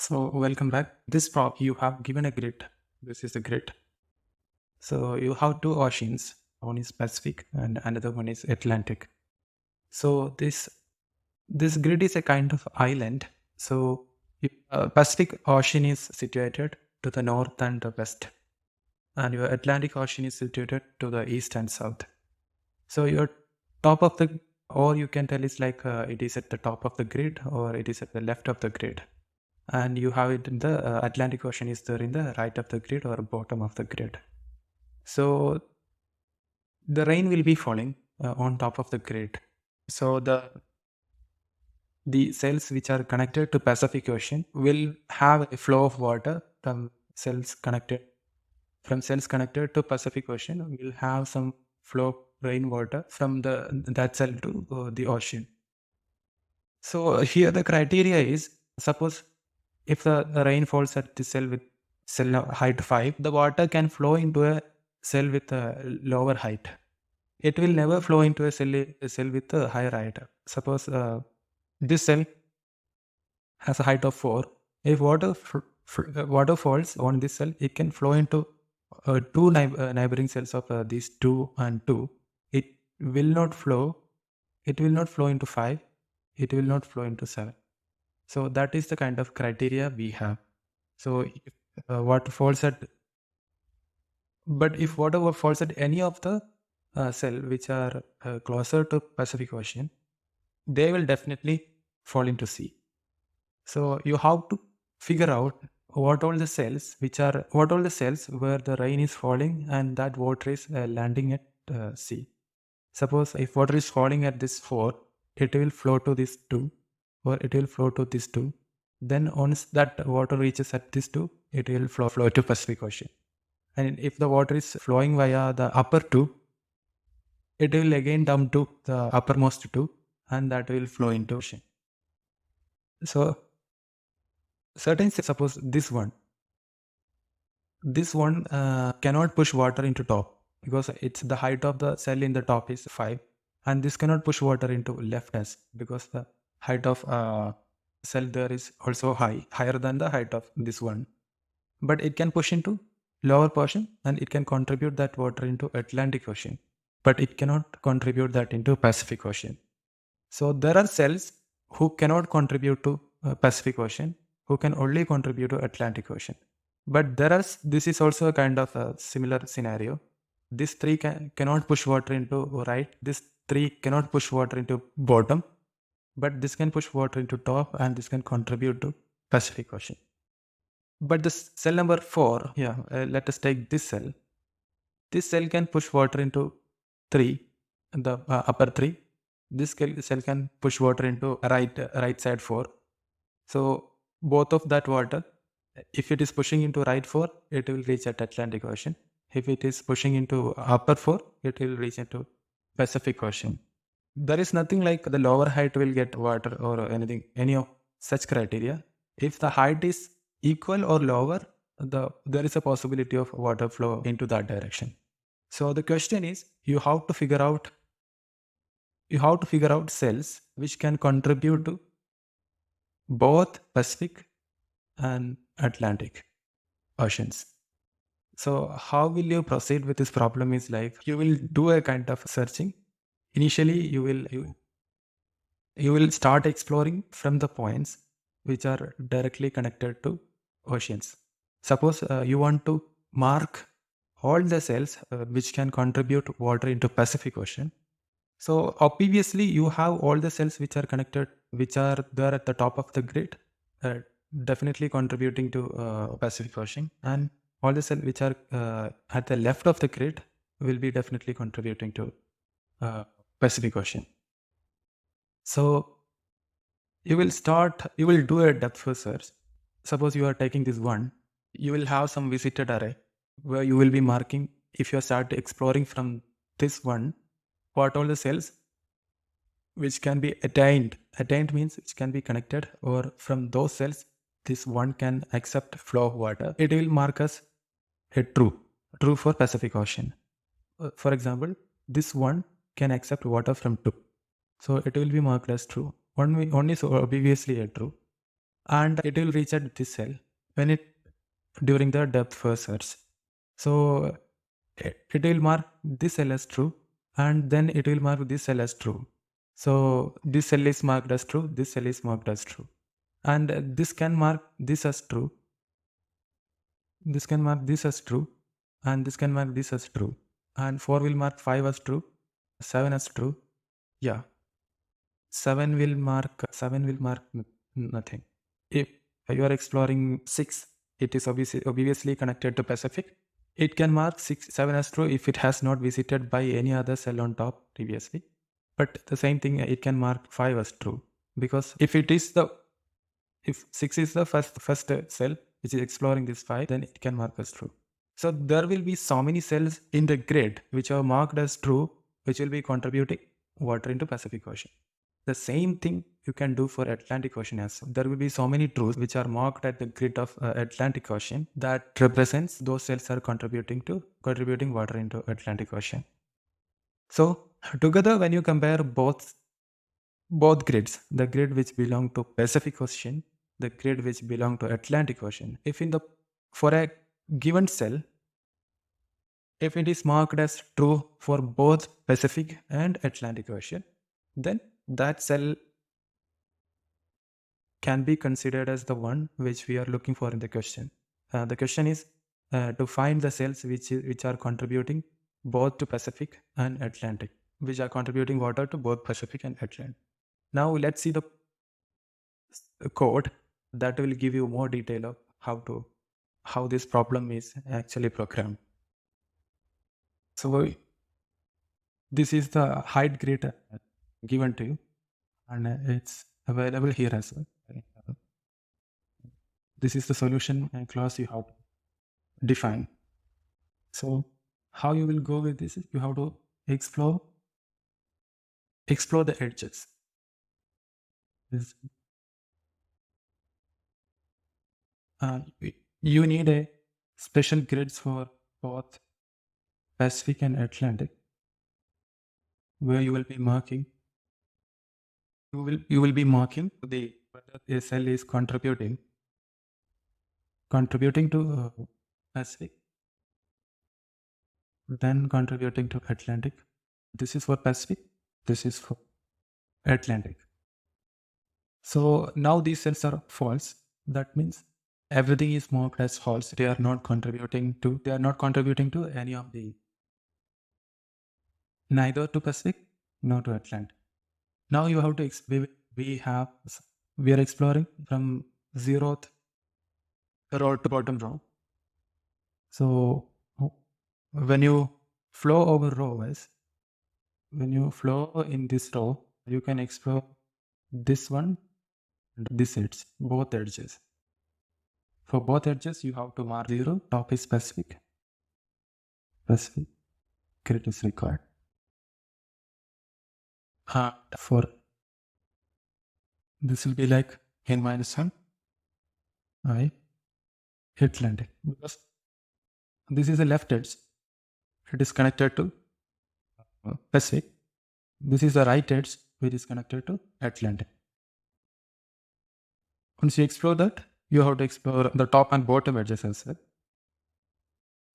So welcome back. This prop you have given a grid. This is a grid. So you have two oceans. One is Pacific and another one is Atlantic. So this grid is a kind of island. So Pacific Ocean is situated to the north and the west, and your Atlantic Ocean is situated to the east and south. So your top of the, or you can tell it's like it is at the top of the grid or it is at the left of the grid. And you have it in the Atlantic Ocean is there in the right of the grid or bottom of the grid. So the rain will be falling on top of the grid. So the cells which are connected to Pacific Ocean will have a flow of water from cells connected to Pacific Ocean will have some flow of rainwater from that cell to the ocean. So here the criteria is, suppose if the rain falls at the cell with cell height 5, the water can flow into a cell with a lower height. It will never flow into a cell with a higher height. Suppose this cell has a height of 4. If water falls on this cell, it can flow into two neighboring cells of these 2 and 2. It will not flow. It will not flow into 5. It will not flow into 7. So that is the kind of criteria we have. So if water falls at, but if water falls at any of the cell which are closer to Pacific Ocean, they will definitely fall into sea. So you have to figure out what all the cells where the rain is falling and that water is landing at sea. Suppose if water is falling at this 4, it will flow to this 2 or it will flow to this 2. Then once that water reaches at this 2, it will flow to Pacific Ocean. And if the water is flowing via the upper 2, it will again dump to the uppermost 2 and that will flow into ocean. So suppose this one cannot push water into top because it's the height of the cell in the top is 5, and this cannot push water into left as because the height of cell there is also higher than the height of this one, but it can push into lower portion and it can contribute that water into Atlantic Ocean, but it cannot contribute that into Pacific Ocean. So there are cells who cannot contribute to Pacific Ocean, who can only contribute to Atlantic Ocean. But this is also a kind of a similar scenario. This 3 cannot push water into right. This 3 cannot push water into bottom, but this can push water into top and this can contribute to Pacific Ocean. But the cell number 4, let us take this cell. This cell can push water into 3, the upper 3. This cell can push water into right side 4. So both of that water, if it is pushing into right 4, it will reach at Atlantic Ocean. If it is pushing into upper 4, it will reach into Pacific Ocean. There is nothing like the lower height will get water or any of such criteria. If the height is equal or lower, there is a possibility of water flow into that direction. So the question is, you have to figure out cells which can contribute to both Pacific and Atlantic Oceans. So how will you proceed with this problem is like you will do a kind of searching. Initially, you will start exploring from the points which are directly connected to oceans. Suppose you want to mark all the cells which can contribute water into Pacific Ocean. So obviously you have all the cells which are connected, which are there at the top of the grid, definitely contributing to Pacific Ocean, and all the cells which are at the left of the grid will be definitely contributing to Pacific Ocean. So you will do a depth first search. Suppose you are taking this one, you will have some visited array where you will be marking, if you start exploring from this one, what all the cells which can be attained means which can be connected, or from those cells this one can accept flow of water, it will mark as a true for Pacific Ocean. For example, this one can accept water from 2, so it will be marked as true. One is obviously a true, and it will reach at this cell when it during the depth first search. So it will mark this cell as true, and then it will mark this cell as true. So this cell is marked as true, this cell is marked as true, and this can mark this as true, this can mark this as true, and this can mark this as true, and 4 will mark 5 as true, 7 as true. Yeah, 7 will mark nothing. If you are exploring 6, it is obviously connected to Pacific. It can mark 7 as true if it has not visited by any other cell on top previously. But the same thing, it can mark 5 as true, because if 6 is the first cell which is exploring this 5, then it can mark as true. So there will be so many cells in the grid which are marked as true, which will be contributing water into Pacific Ocean. The same thing you can do for Atlantic Ocean as well. There will be so many truths which are marked at the grid of Atlantic Ocean that represents those cells are contributing water into Atlantic Ocean. So together, when you compare both grids, the grid which belong to Pacific Ocean, the grid which belong to Atlantic Ocean, if for a given cell, if it is marked as true for both Pacific and Atlantic Ocean, then that cell can be considered as the one which we are looking for in the question. The question is to find the cells which are contributing both to Pacific and Atlantic, which are contributing water to both Pacific and Atlantic. Now let's see the code that will give you more detail of how this problem is actually programmed. So this is the height grid given to you, and it's available here as well. This is the solution clause you have to define. So how you will go with this is you have to explore the edges. You need a special grids for both Pacific and Atlantic, where you will be marking. You will be marking whether a cell is contributing to Pacific, then contributing to Atlantic. This is for Pacific, this is for Atlantic. So now these cells are false. That means everything is marked as false. They are not contributing to any of the, neither to Pacific nor to Atlantic. Now you have to we are exploring from 0th row to bottom row. So when you flow over rows, when you flow in this row, you can explore this one and this edge, both edges. For both edges, you have to mark 0. Top is Pacific. Grid is required. For this will be like n-1 I Atlantic, because this is a left edge. It is connected to Pacific. This is the right edge which is connected to Atlantic. Once you explore that, you have to explore the top and bottom edges as well.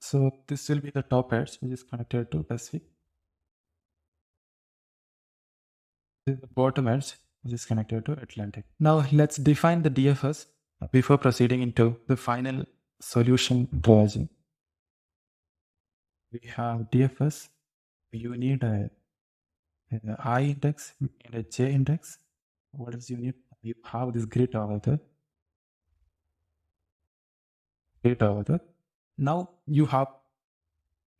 So this will be the top edge which is connected to Pacific. This is the bottom edge which is connected to Atlantic. Now let's define the DFS before proceeding into the final solution drawing. We have DFS. You need an I index, you need a J index. What else you need? You have this grid over there. Now you have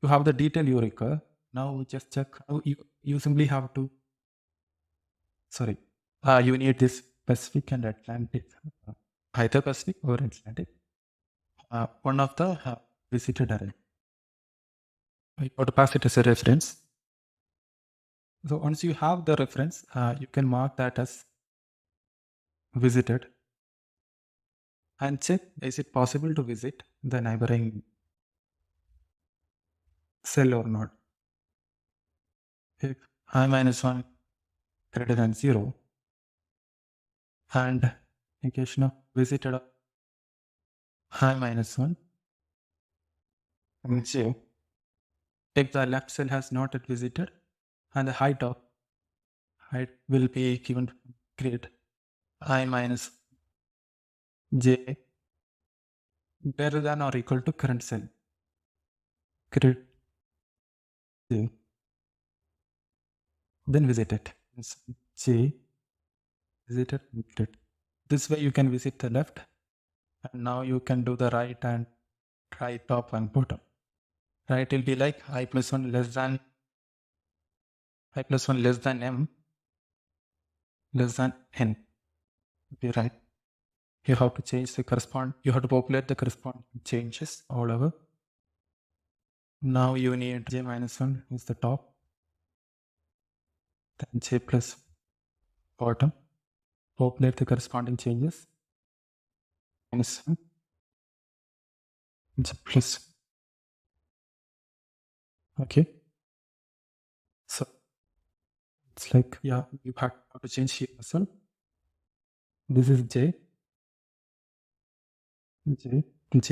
the detail you require. Now just check how you simply have to. Sorry, you need this Pacific and Atlantic, either Pacific or Atlantic. One of the visited array. You have to pass it as a reference. So once you have the reference, you can mark that as visited and check, is it possible to visit the neighboring cell or not. If I-1 greater than 0 and equation of visited of I minus 1 and j. If the left cell has not yet visited, and the height will be given grid I minus j greater than or equal to current cell. Grid j. Then visit it. J visited grid. This way you can visit the left, and now you can do the right and try top and bottom. Right, it will be like I plus 1 less than m less than n. Be right. You have to change the you have to populate the corresponding changes all over. Now you need j minus 1 is the top, then j plus bottom. Populate the corresponding changes. Minus 1, j plus. Okay. So it's like, yeah, you have to change here as well. This is j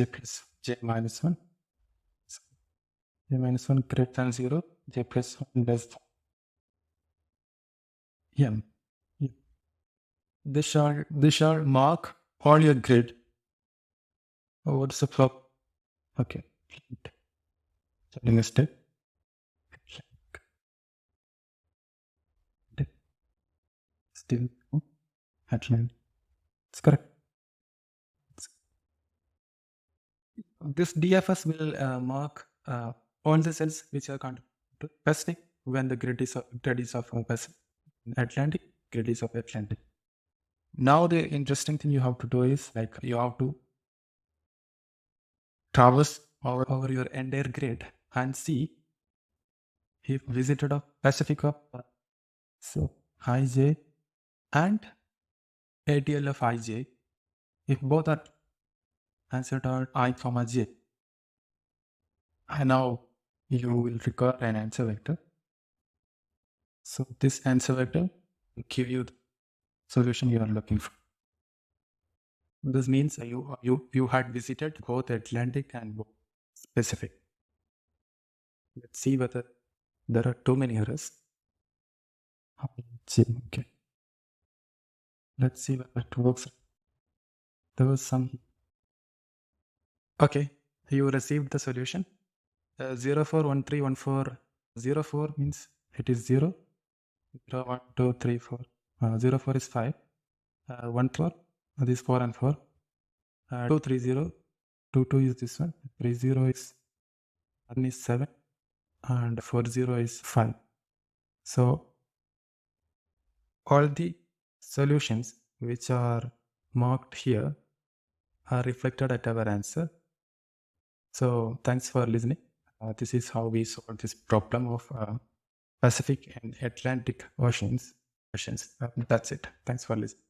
plus j minus 1. So j minus 1 greater than 0, j plus 1 less than m. Yeah. This shall mark all your grid. Oh, what's the flop? Okay. Setting a step. Still actually it's correct. This DFS will mark all the cells which are contributed to Pacific when the grid is of Pacific. Atlantic, grid is of Atlantic. Now the interesting thing you have to do is like you have to traverse over your entire grid and see if visited of Pacific of so Ij and ATL of Ij, if both are answered are I comma j, and now you will require an answer vector. So this answer vector will give you the solution you are looking for. This means you had visited both Atlantic and both Pacific. Let's see whether there are too many errors. Okay. Let's see whether it works. There was some. Okay, you received the solution. 041314. 04 means it is 0. 0, 1, 2, 3, 4. 04 is 5. 1, 4. This 4 and 4. 2, 3, 0. 2, 2 is this one. 3, 0 is 1 is 7. And 4, 0 is 5. So all the solutions which are marked here are reflected at our answer. So thanks for listening. This is how we solve this problem of Pacific and Atlantic Oceans. That's it. Thanks for listening.